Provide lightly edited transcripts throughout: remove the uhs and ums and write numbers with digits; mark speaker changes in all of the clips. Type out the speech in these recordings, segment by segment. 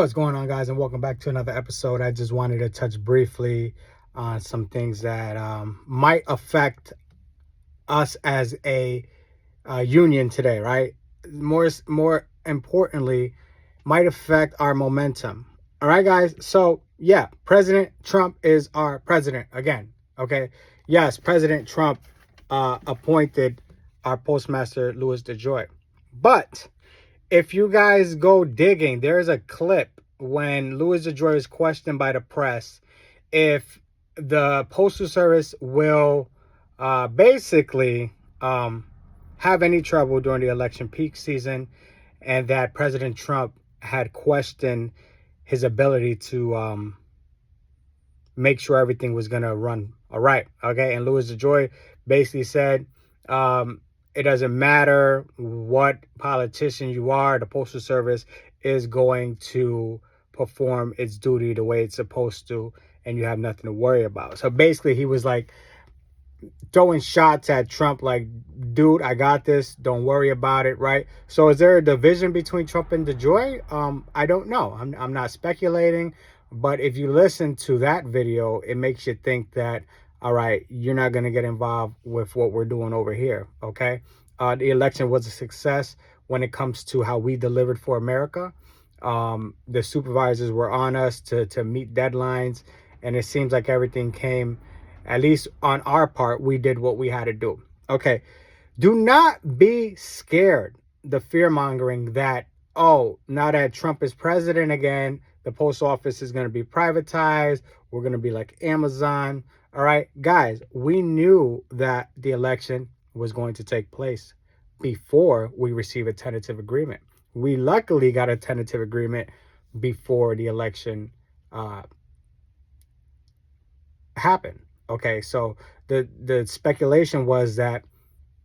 Speaker 1: What's going on, guys, and welcome back to another episode. I just wanted to touch briefly on some things that might affect us as a union today, right? More importantly, might affect our momentum. All right, guys. So yeah, President Trump is our president again. Okay. Yes, President Trump appointed our postmaster Louis DeJoy, but if you guys go digging, there's a clip when Louis DeJoy is questioned by the press if the Postal Service will basically have any trouble during the election peak season, and that President Trump had questioned his ability to make sure everything was going to run all right. Okay. And Louis DeJoy basically said, it doesn't matter what politician you are, the Postal Service is going to perform its duty the way it's supposed to, and you have nothing to worry about. So basically, he was like throwing shots at Trump, like, dude, I got this. Don't worry about it, right? So is there a division between Trump and DeJoy? I don't know. I'm not speculating. But if you listen to that video, it makes you think that, all right, you're not going to get involved with what we're doing over here, okay? The election was a success when it comes to how we delivered for America. The supervisors were on us to meet deadlines, and it seems like everything came, at least on our part, we did what we had to do. Okay, do not be scared, the fear-mongering that, oh, now that Trump is president again, the post office is going to be privatized. We're going to be like Amazon. All right, guys, we knew that the election was going to take place before we receive a tentative agreement. We luckily got a tentative agreement before the election happened. Okay, so the speculation was that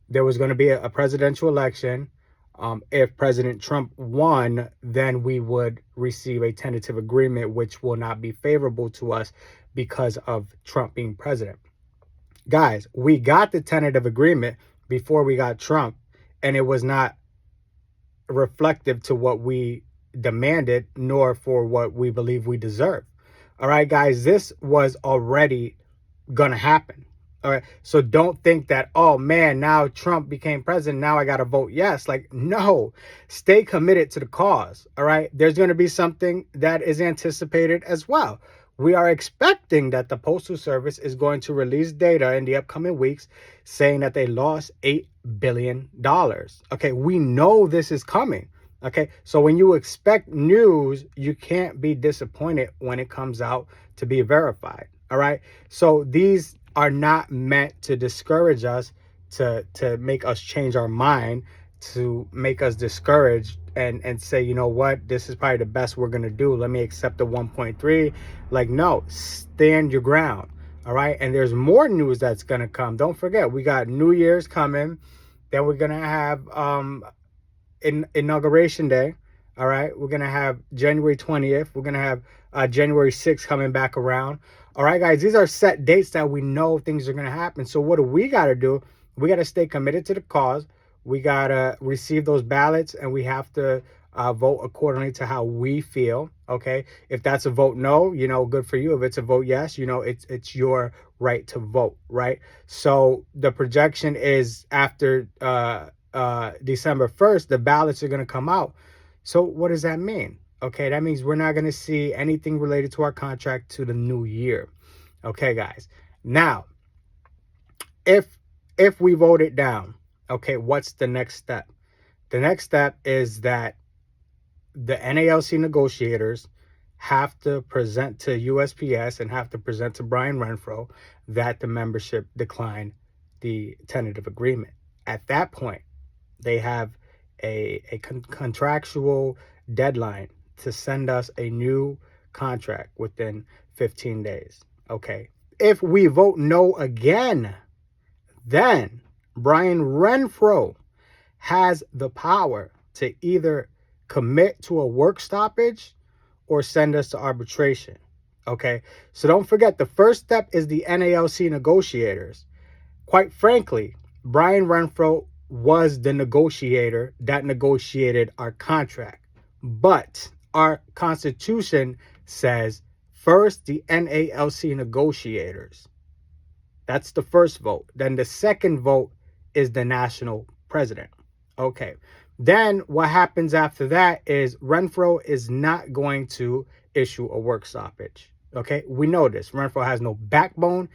Speaker 1: there was going to be a presidential election. If President Trump won, then we would receive a tentative agreement, which will not be favorable to us because of Trump being president. Guys, we got the tentative agreement before we got Trump, and it was not reflective to what we demanded, nor for what we believe we deserve. All right, guys, this was already going to happen. All right. So don't think that, oh man, now Trump became president, now I got to vote yes. Like, no, stay committed to the cause. All right. There's going to be something that is anticipated as well. We are expecting that the Postal Service is going to release data in the upcoming weeks saying that they lost $8 billion. Okay. We know this is coming. Okay. So when you expect news, you can't be disappointed when it comes out to be verified. All right. So these are not meant to discourage us, to make us change our mind, to make us discouraged and say, you know what, this is probably the best we're going to do. Let me accept the 1.3. Like, no, stand your ground. All right. And there's more news that's going to come. Don't forget, we got New Year's coming. Then we're going to have Inauguration Day. All right. We're going to have January 20th. We're going to have January 6th coming back around. All right, guys, these are set dates that we know things are going to happen. So what do we got to do? We got to stay committed to the cause. We got to receive those ballots, and we have to vote accordingly to how we feel. Okay. If that's a vote no, you know, good for you. If it's a vote yes, you know, it's your right to vote. Right. So the projection is after December 1st, the ballots are going to come out. So what does that mean? Okay, that means we're not going to see anything related to our contract to the new year. Okay, guys. Now, if we vote it down, okay, what's the next step? The next step is that the NALC negotiators have to present to USPS and have to present to Brian Renfro that the membership declined the tentative agreement. At that point, they have a contractual deadline to send us a new contract within 15 days. Okay. If we vote no again, then Brian Renfro has the power to either commit to a work stoppage or send us to arbitration. Okay. So don't forget, the first step is the NALC negotiators. Quite frankly, Brian Renfro was the negotiator that negotiated our contract. But Our Constitution says first the NALC negotiators. That's the first vote. Then the second vote is the national president. Okay. Then what happens after that is Renfro is not going to issue a work stoppage. Okay. We know this. Renfro has no backbone.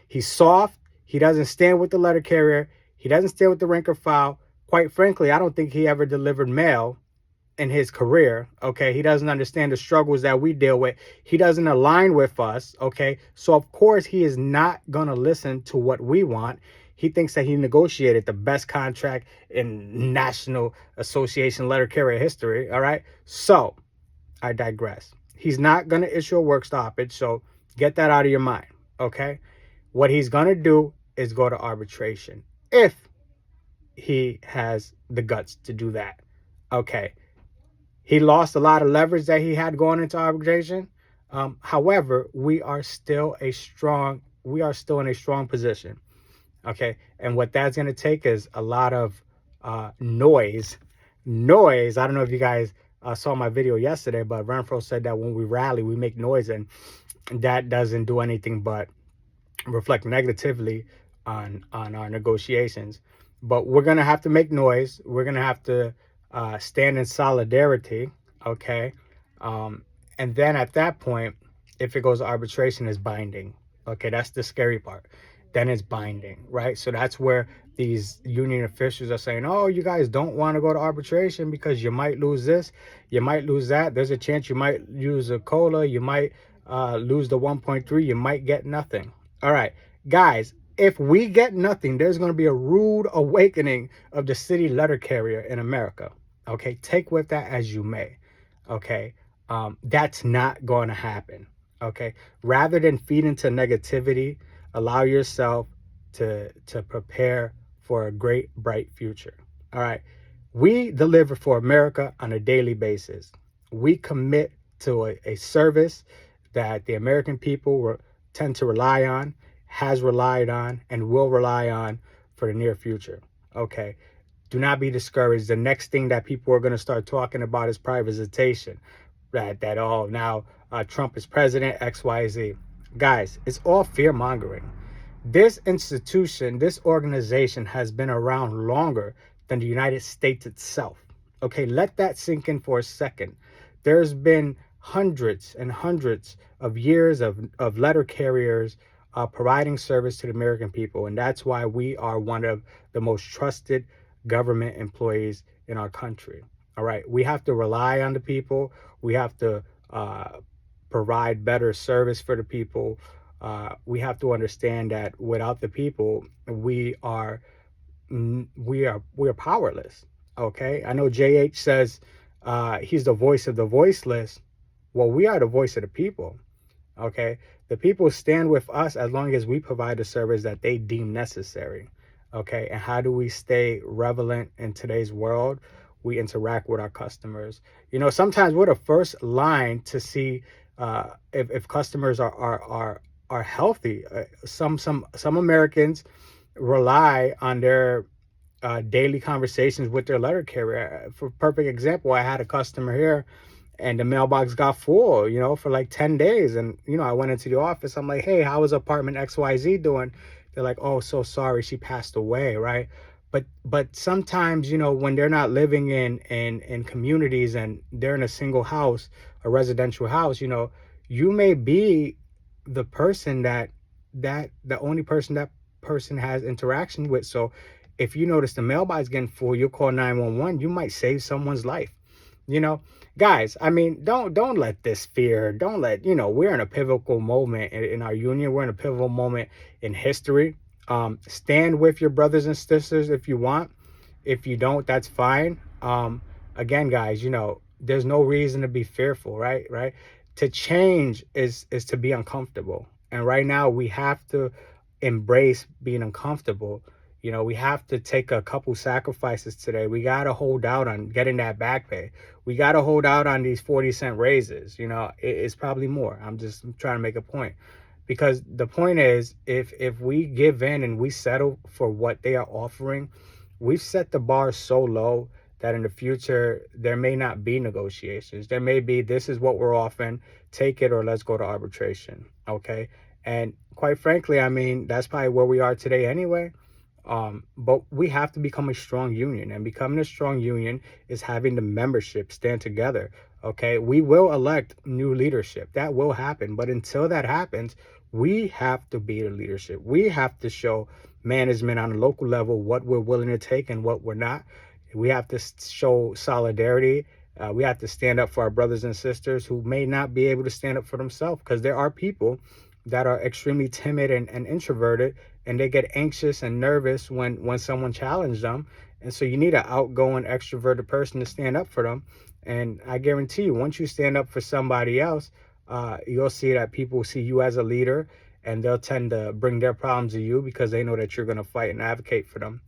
Speaker 1: He's soft. He doesn't stand with the letter carrier. He doesn't stand with the rank or file. Quite frankly, I don't think he ever delivered mail in his career. Okay. He doesn't understand the struggles that we deal with. He doesn't align with us. Okay. So of course he is not going to listen to what we want. He thinks that he negotiated the best contract in National Association letter carrier history. All right. So I digress. He's not going to issue a work stoppage. So get that out of your mind. Okay. What he's going to do is go to arbitration if he has the guts to do that. Okay. He lost a lot of leverage that he had going into arbitration. However, we are still in a strong position. Okay. And what that's going to take is a lot of noise. Noise. I don't know if you guys saw my video yesterday, but Renfro said that when we rally, we make noise, and that doesn't do anything but reflect negatively on our negotiations. But we're going to have to make noise. We're going to have to stand in solidarity. Okay. And then at that point, if it goes to arbitration, it's binding. Okay. That's the scary part. Then it's binding, right? So that's where these union officials are saying, oh, you guys don't want to go to arbitration because you might lose this, you might lose that. There's a chance you might lose a COLA, you might lose the 1.3, you might get nothing. All right, guys, if we get nothing, there's going to be a rude awakening of the city letter carrier in America. Okay, take with that as you may. Okay, that's not going to happen. Okay, rather than feed into negativity, allow yourself to prepare for a great, bright future. All right, we deliver for America on a daily basis. We commit to a service that the American people tend to rely on, has relied on, and will rely on for the near future. Okay. Do not be discouraged. The next thing that people are going to start talking about is privatization. That now Trump is president, XYZ. Guys, it's all fear mongering. This institution, this organization has been around longer than the United States itself. Okay, let that sink in for a second. There's been hundreds and hundreds of years of letter carriers providing service to the American people. And that's why we are one of the most trusted government employees in our country. All right. We have to rely on the people. We have to provide better service for the people. We have to understand that without the people, we are powerless. Okay. I know JH says he's the voice of the voiceless. Well, we are the voice of the people. Okay. The people stand with us as long as we provide the service that they deem necessary. Okay. And how do we stay relevant in today's world? We interact with our customers. You know, sometimes we're the first line to see if customers are healthy. Some Americans rely on their daily conversations with their letter carrier. For perfect example, I had a customer here, and the mailbox got full, for like 10 days. And, I went into the office. I'm like, hey, how is apartment XYZ doing? They're like, oh, so sorry, she passed away, right? But sometimes, when they're not living in communities and they're in a single house, a residential house, you may be the person that the only person that person has interaction with. So if you notice the mailbox getting full, you'll call 911. You might save someone's life. Guys, I mean, don't let this fear, don't let, we're in a pivotal moment in our union. We're in a pivotal moment in history. Stand with your brothers and sisters if you want. If you don't, that's fine. Again, guys, there's no reason to be fearful, right? To change is to be uncomfortable. And right now we have to embrace being uncomfortable. We have to take a couple sacrifices today. We got to hold out on getting that back pay. We got to hold out on these 40-cent raises. It's probably more. I'm just trying to make a point. Because the point is, if we give in and we settle for what they are offering, we've set the bar so low that in the future there may not be negotiations. There may be, this is what we're offering, take it or let's go to arbitration. Okay. And quite frankly, I mean, that's probably where we are today anyway. But we have to become a strong union, and becoming a strong union is having the membership stand together. Okay, we will elect new leadership. That will happen. But until that happens, we have to be the leadership. We have to show management on a local level what we're willing to take and what we're not. We have to show solidarity. We have to stand up for our brothers and sisters who may not be able to stand up for themselves, because there are people that are extremely timid and introverted, and they get anxious and nervous when someone challenges them. And so you need an outgoing, extroverted person to stand up for them. And I guarantee you, once you stand up for somebody else, you'll see that people see you as a leader, and they'll tend to bring their problems to you because they know that you're going to fight and advocate for them.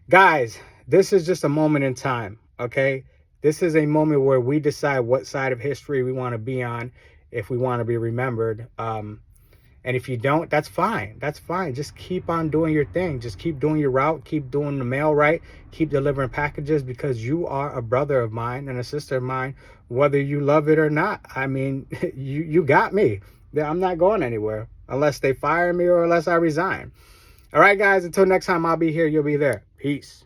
Speaker 1: Guys, this is just a moment in time, okay? This is a moment where we decide what side of history we want to be on, if we want to be remembered. And if you don't, that's fine. That's fine. Just keep on doing your thing. Just keep doing your route. Keep doing the mail right. Keep delivering packages, because you are a brother of mine and a sister of mine, whether you love it or not. I mean, you got me. I'm not going anywhere unless they fire me or unless I resign. All right, guys, until next time, I'll be here. You'll be there. Peace.